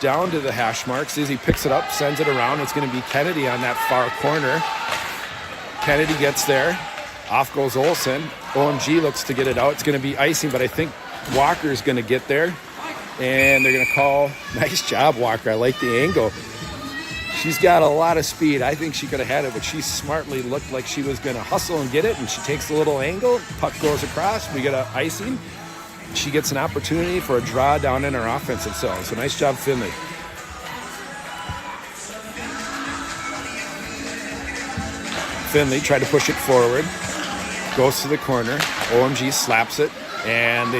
A: down to the hash marks. Izzy picks it up, sends it around. It's going to be Kennedy on that far corner. Kennedy gets there. Off goes Olsen. OMG looks to get it out. It's going to be icing, but I think Walker's going to get there. And they're going to call, nice job, Walker. I like the angle. She's got a lot of speed. I think she could have had it, but she smartly looked like she was going to hustle and get it, and she takes a little angle. Puck goes across. We get an icing. She gets an opportunity for a draw down in her offensive zone. So nice job, Finley. Finley tried to push it forward. Goes to the corner. OMG slaps it. And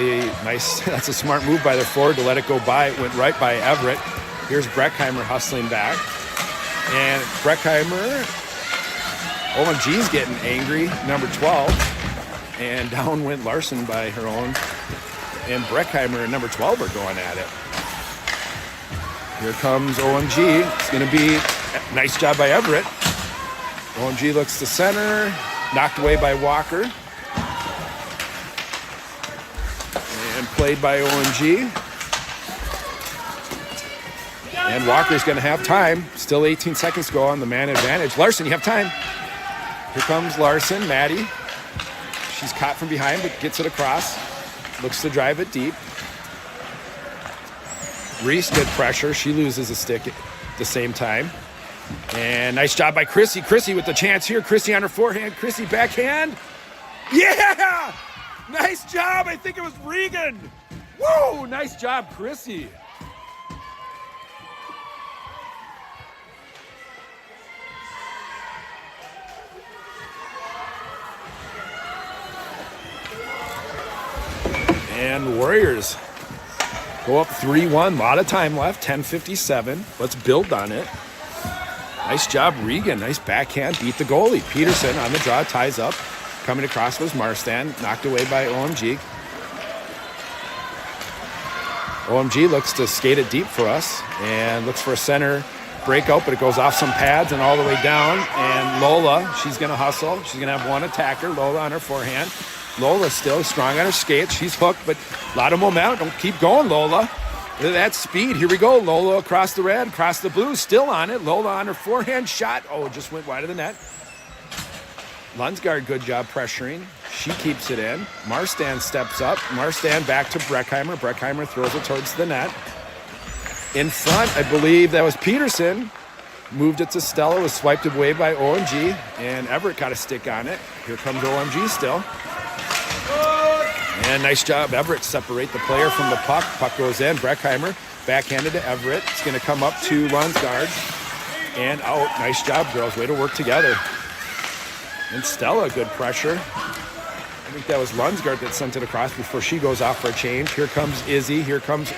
A: that's a smart move by the forward to let it go by. It went right by Everett. Here's Breckheimer hustling back. And Breckheimer, OMG's getting angry, number 12. And down went Larson by her own. And Breckheimer and number 12 are going at it. Here comes OMG. It's going to be a nice job by Everett. OMG looks to center. Knocked away by Walker. And played by OMG. And Walker's going to have time. Still 18 seconds to go on the man advantage. Larson, you have time. Here comes Larson. Maddie. She's caught from behind, but gets it across. Looks to drive it deep. Reese did pressure. She loses a stick at the same time. And nice job by Chrissy. Chrissy with the chance here. Chrissy on her forehand. Chrissy backhand. Yeah! Nice job. I think it was Regan. Whoa! Nice job, Chrissy. And Warriors go up 3-1. A lot of time left. 10:57. Let's build on it. Nice job, Regan. Nice backhand. Beat the goalie. Peterson on the draw. Ties up. Coming across was Marstand. Knocked away by OMG. OMG looks to skate it deep for us. And looks for a center breakout, but it goes off some pads and all the way down. And Lola, she's going to hustle. She's going to have one attacker. Lola on her forehand. Lola still strong on her skates. She's hooked, but a lot of momentum. Don't keep going, Lola. Look at that speed. Here we go. Lola across the red, across the blue, still on it. Lola on her forehand shot. Oh, it just went wide of the net. Lunsgaard, good job pressuring. She keeps it in. Marstand steps up. Marstand back to Breckheimer. Breckheimer throws it towards the net. In front, I believe that was Peterson. Moved it to Stella, was swiped away by OMG, and Everett got a stick on it. Here comes OMG still. And nice job, Everett. Separate the player from the puck. Puck goes in. Breckheimer backhanded to Everett. It's going to come up to Lunsgaard. And out. Nice job, girls. Way to work together. And Stella, good pressure. I think that was Lunsgaard that sent it across before she goes off for a change. Here comes Izzy. Here comes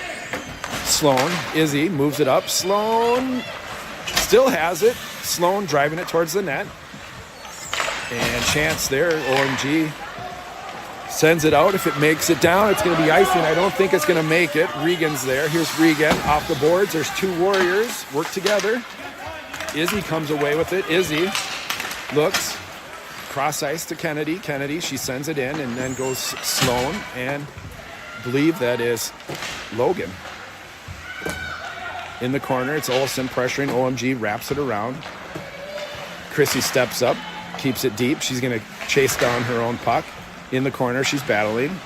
A: Sloan. Izzy moves it up. Sloan still has it. Sloan driving it towards the net. And chance there. OMG sends it out. If it makes it down, it's going to be icing. I don't think it's going to make it. Regan's there. Here's Regan off the boards. There's two Warriors. Work together. Izzy comes away with it. Izzy looks. Cross ice to Kennedy. Kennedy, she sends it in and then goes Sloan. And I believe that is Logan. In the corner, it's Olsen pressuring. OMG wraps it around. Chrissy steps up. Keeps it deep. She's going to chase down her own puck. In the corner, she's battling.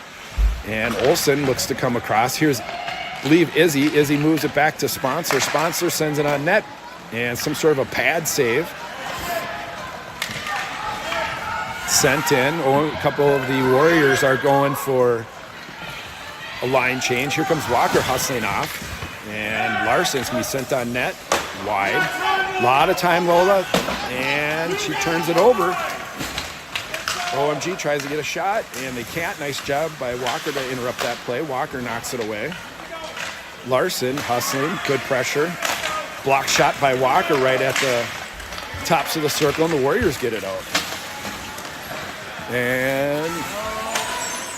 A: And Olsen looks to come across. Here's, I believe, Izzy. Izzy moves it back to Sponsor. Sponsor sends it on net. And some sort of a pad save. Sent in. Oh, a couple of the Warriors are going for a line change. Here comes Walker hustling off. And Larson's going to be sent on net. Wide. A lot of time, Lola. And she turns it over. OMG tries to get a shot, and they can't. Nice job by Walker to interrupt that play. Walker knocks it away. Larson hustling, good pressure. Block shot by Walker right at the tops of the circle, and the Warriors get it out. And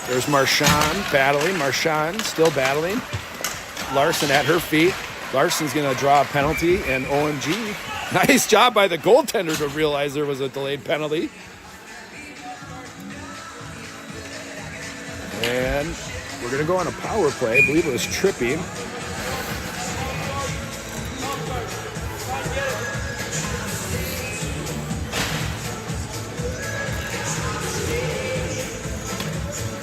A: there's Marchand battling. Marchand still battling. Larson at her feet. Larson's going to draw a penalty, and OMG. Nice job by the goaltender to realize there was a delayed penalty. And we're going to go on a power play. I believe it was tripping.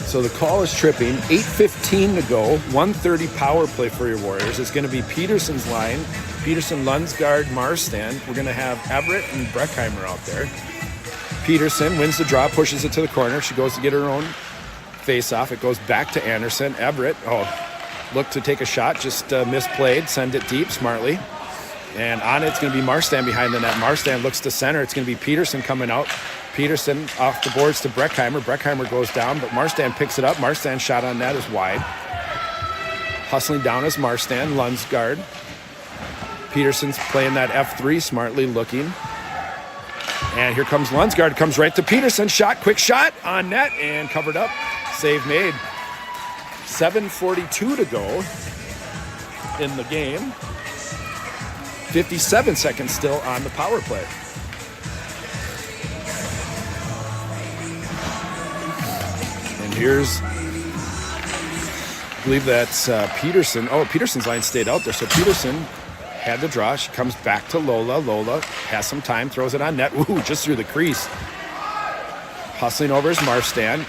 A: So the call is tripping. 8:15 to go. 1:30 power play for your Warriors. It's going to be Peterson's line. Peterson, Lundsgaard, Marstand. We're going to have Everett and Breckheimer out there. Peterson wins the draw, pushes it to the corner. She goes to get her own face-off. It goes back to Anderson. Everett, looked to take a shot, just misplayed. Send it deep smartly. And on it's going to be Marstand behind the net. Marstand looks to center. It's going to be Peterson coming out. Peterson off the boards to Breckheimer. Breckheimer goes down, but Marstand picks it up. Marstand's shot on net is wide. Hustling down is Marstand, Lundsgaard. Peterson's playing that F3, smartly looking. And here comes Lundsgaard, comes right to Peterson. Shot, quick shot on net and covered up. Save made. 7:42 to go in the game. 57 seconds still on the power play. And here's, I believe that's Peterson. Oh, Peterson's line stayed out there. So Peterson had the draw. She comes back to Lola. Lola has some time, throws it on net. Ooh, just through the crease. Hustling over is Marstand.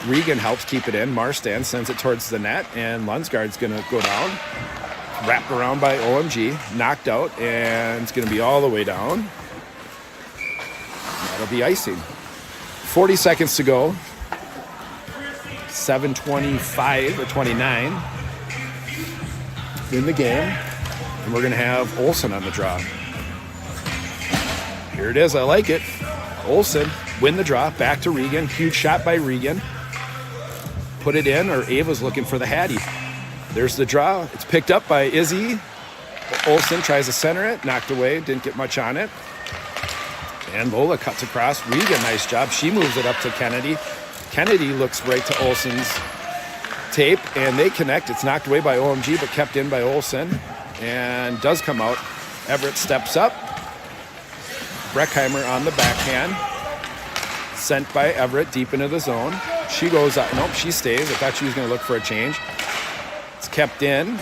A: Regan helps keep it in. Marstand sends it towards the net, and Lundsgaard's going to go down. Wrapped around by OMG. Knocked out, and it's going to be all the way down. That'll be icing. 40 seconds to go. 7:25 or 29 in the game. And we're going to have Olsen on the draw. Here it is. I like it. Olsen win the draw. Back to Regan. Huge shot by Regan. Put it in, or Ava's looking for the Hattie. There's the draw. It's picked up by Izzy. Olsen tries to center it. Knocked away. Didn't get much on it. And Lola cuts across. Regan, nice job. She moves it up to Kennedy. Kennedy looks right to Olsen's tape, and they connect. It's knocked away by OMG, but kept in by Olsen. And does come out. Everett steps up. Breckheimer on the backhand. Sent by Everett deep into the zone. She goes up. Nope, she stays. I thought she was going to look for a change. It's kept in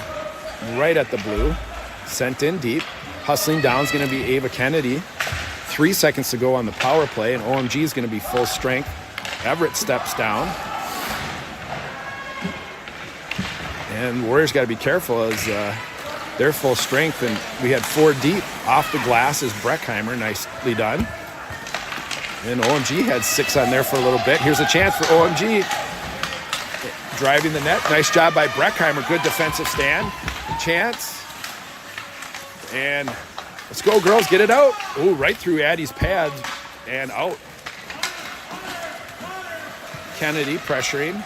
A: right at the blue. Sent in deep. Hustling down is going to be Ava Kennedy. 3 seconds to go on the power play, and OMG is going to be full strength. Everett steps down. And Warriors got to be careful as they're full strength, and we had 4 deep. Off the glass is Breckheimer, nicely done. And OMG had 6 on there for a little bit. Here's a chance for OMG. Driving the net. Nice job by Breckheimer. Good defensive stand. Chance. And let's go, girls. Get it out. Ooh, right through Addie's pads and out. Kennedy pressuring.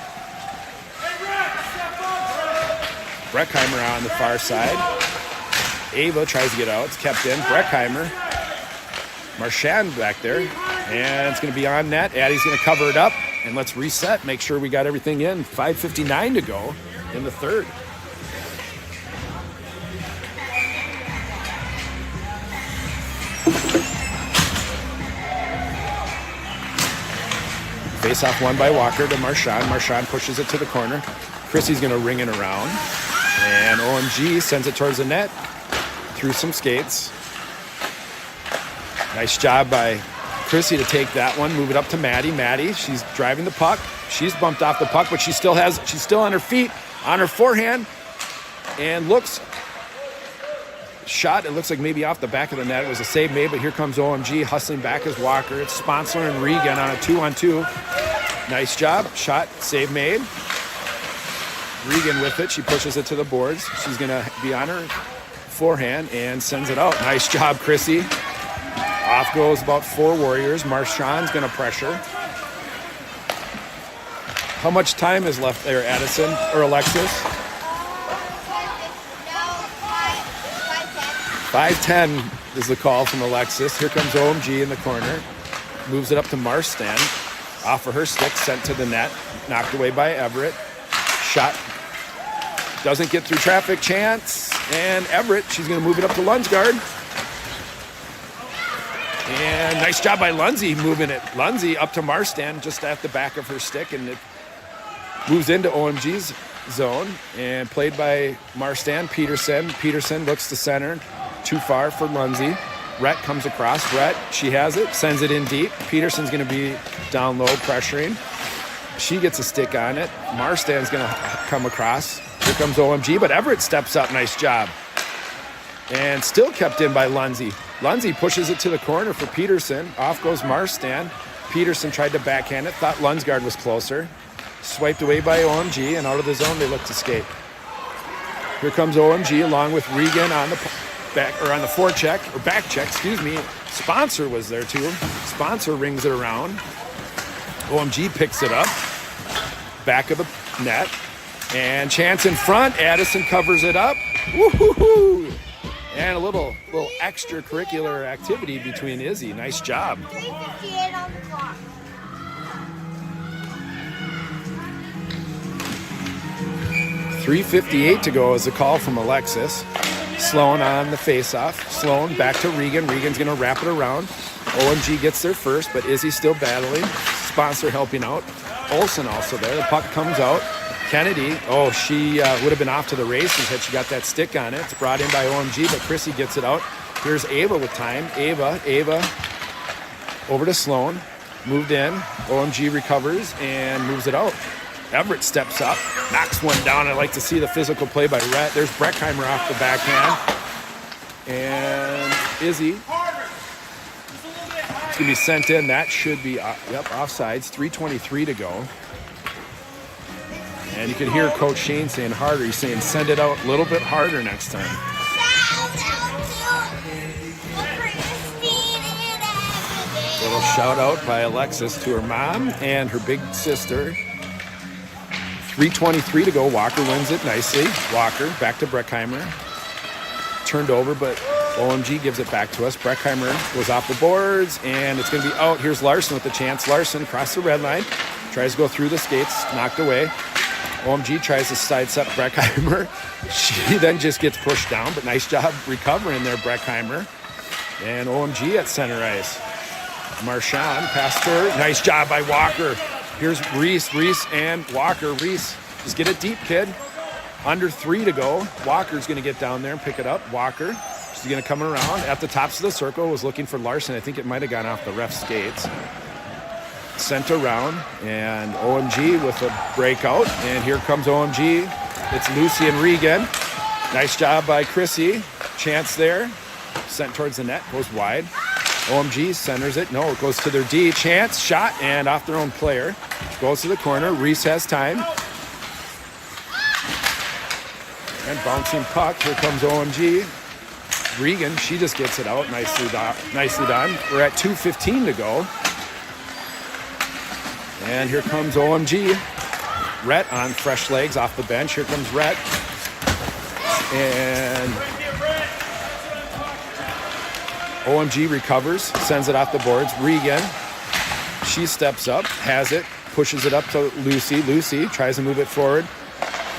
A: Breckheimer on the far side. Ava tries to get out. It's kept in. Breckheimer. Marchand back there. And it's going to be on net. Addie's going to cover it up. And let's reset. Make sure we got everything in. 5:59 to go in the third. Face-off won by Walker to Marchand. Marchand pushes it to the corner. Chrissy's going to ring it around. And OMG sends it towards the net through some skates. Nice job by Chrissy to take that one, move it up to Maddie. Maddie, she's driving the puck. She's bumped off the puck, but she's still on her feet, on her forehand, and looks shot. It looks like maybe off the back of the net. It was a save made, but here comes OMG hustling back as Walker. It's Sponsler and Regan on a 2-on-2. Nice job. Shot, save made. Regan with it. She pushes it to the boards. She's going to be on her forehand and sends it out. Nice job, Chrissy. Off goes about 4 Warriors. Marchand's going to pressure. How much time is left there, Addison or Alexis? 5:10 is the call from Alexis. Here comes OMG in the corner. Moves it up to Marstan. Off of her stick, sent to the net. Knocked away by Everett. Shot. Doesn't get through traffic. Chance. And Everett, she's going to move it up to Lunsgaard. And nice job by Lundsey moving it. Lundsey up to Marstan just at the back of her stick. And it moves into OMG's zone. And played by Marstan. Peterson looks to center. Too far for Lundsey. Rhett comes across. Rhett, she has it, sends it in deep. Peterson's going to be down low, pressuring. She gets a stick on it. Marstan's going to come across. Here comes OMG, but Everett steps up. Nice job. And still kept in by Lundsey. Lundsey pushes it to the corner for Peterson. Off goes Marstan. Peterson tried to backhand it. Thought Lunsgaard was closer. Swiped away by OMG, and out of the zone they look to skate. Here comes OMG along with Regan on the back or on the forecheck or back check, excuse me. Sponsor was there too. Sponsor rings it around. OMG picks it up. Back of the net. And chance in front. Addison covers it up. Woo-hoo-hoo. And a little extracurricular activity between Izzy. Nice job.
B: 3:58 on the clock.
A: .358 to go is a call from Alexis. Sloan on the face-off. Sloan back to Regan. Regan's going to wrap it around. OMG gets there first, but Izzy still battling. Sponsor helping out. Olsen also there. The puck comes out. Kennedy, she would have been off to the races had she got that stick on it. It's brought in by OMG, but Chrissy gets it out. Here's Ava with time. Ava over to Sloan. Moved in. OMG recovers and moves it out. Everett steps up, knocks one down. I like to see the physical play by Rhett. There's Breckheimer off the backhand. And Izzy. It's going to be sent in. That should be, offsides. 3:23 to go. And you can hear Coach Shane saying harder. He's saying send it out a little bit harder next time. Little shout out by Alexis to her mom and her big sister. 3:23 to go. Walker wins it nicely. Walker back to Breckheimer. Turned over, but OMG gives it back to us. Breckheimer goes off the boards, and it's going to be out. Here's Larson with the chance. Larson across the red line. Tries to go through the skates. Knocked away. OMG tries to sidestep Breckheimer. She then just gets pushed down, but nice job recovering there, Breckheimer. And OMG at center ice. Marchand past her. Nice job by Walker. Here's Reese and Walker. Reese, just get it deep, kid. Under 3 to go. Walker's going to get down there and pick it up. Walker, she's going to come around. At the tops of the circle, was looking for Larson. I think it might have gone off the ref's skates. Sent around, and OMG with a breakout. And here comes OMG. It's Lucy and Regan. Nice job by Chrissy. Chance there. Sent towards the net. Goes wide. OMG centers it. No, it goes to their D. Chance, shot, and off their own player. Goes to the corner. Reese has time. And bouncing puck. Here comes OMG. Regan, she just gets it out. Nicely done. We're at 2:15 to go. And here comes OMG. Rhett on fresh legs off the bench. Here comes Rhett. And OMG recovers, sends it off the boards. Regan, she steps up, has it, pushes it up to Lucy. Lucy tries to move it forward.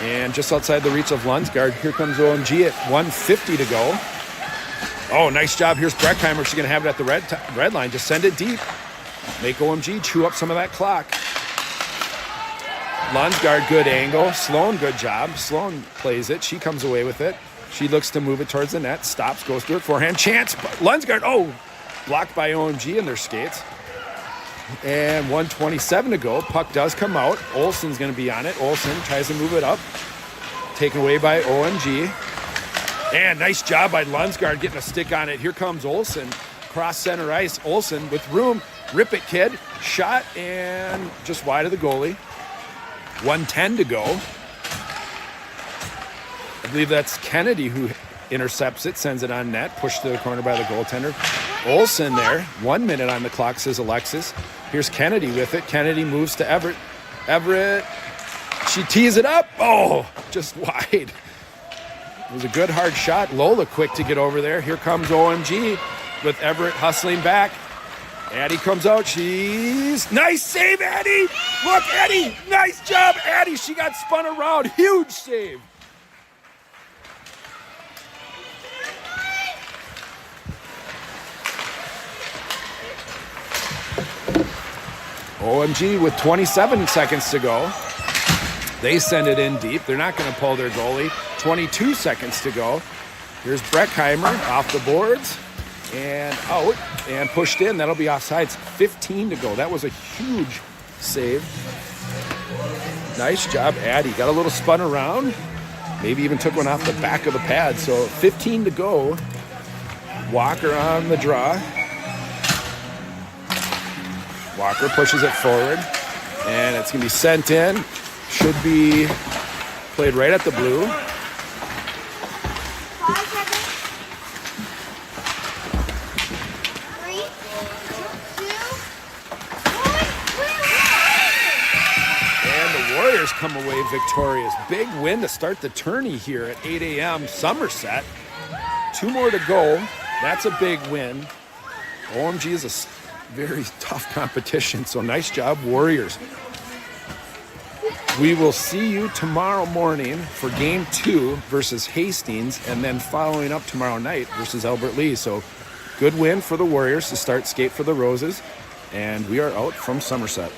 A: And just outside the reach of Lunsgaard, here comes OMG at 1:50 to go. Oh, nice job. Here's Breckheimer. She's going to have it at the red line. Just send it deep. Make OMG chew up some of that clock. Lunsgaard, good angle. Sloan, good job. Sloan plays it. She comes away with it. She looks to move it towards the net. Stops, goes to her forehand. Chance. Lunsgaard. Blocked by OMG in their skates. And 1:27 to go. Puck does come out. Olsen's going to be on it. Olsen tries to move it up. Taken away by OMG. And nice job by Lunsgaard getting a stick on it. Here comes Olsen. Cross center ice. Olsen with room. Rip it, kid. Shot and just wide of the goalie. 1:10 to go. I believe that's Kennedy who intercepts it, sends it on net, pushed to the corner by the goaltender. Olsen there. 1 minute on the clock, says Alexis. Here's Kennedy with it. Kennedy moves to Everett. Everett, she tees it up. Oh, just wide. It was a good hard shot. Lola quick to get over there. Here comes OMG with Everett hustling back. Addie comes out. She's nice save, Addie. Look, Addie. Nice job, Addie. She got spun around. Huge save. OMG with 27 seconds to go. They send it in deep. They're not going to pull their goalie. 22 seconds to go. Here's Breckheimer off the boards and out and pushed in. That'll be offsides. 15 to go. That was a huge save. Nice job, Addie. Got a little spun around. Maybe even took one off the back of the pad. So 15 to go. Walker on the draw. Walker pushes it forward, and it's going to be sent in. Should be played right at the blue.
B: 5 seconds. 3, 2, 1.
A: And the Warriors come away victorious. Big win to start the tourney here at 8 a.m. Somerset. 2 more to go. That's a big win. OMG is a very tough competition, so nice job, Warriors. We will see you tomorrow morning for game 2 versus Hastings, and then following up tomorrow night versus Albert Lee. So good win for the Warriors to start Skate for the Roses, and we are out from Somerset.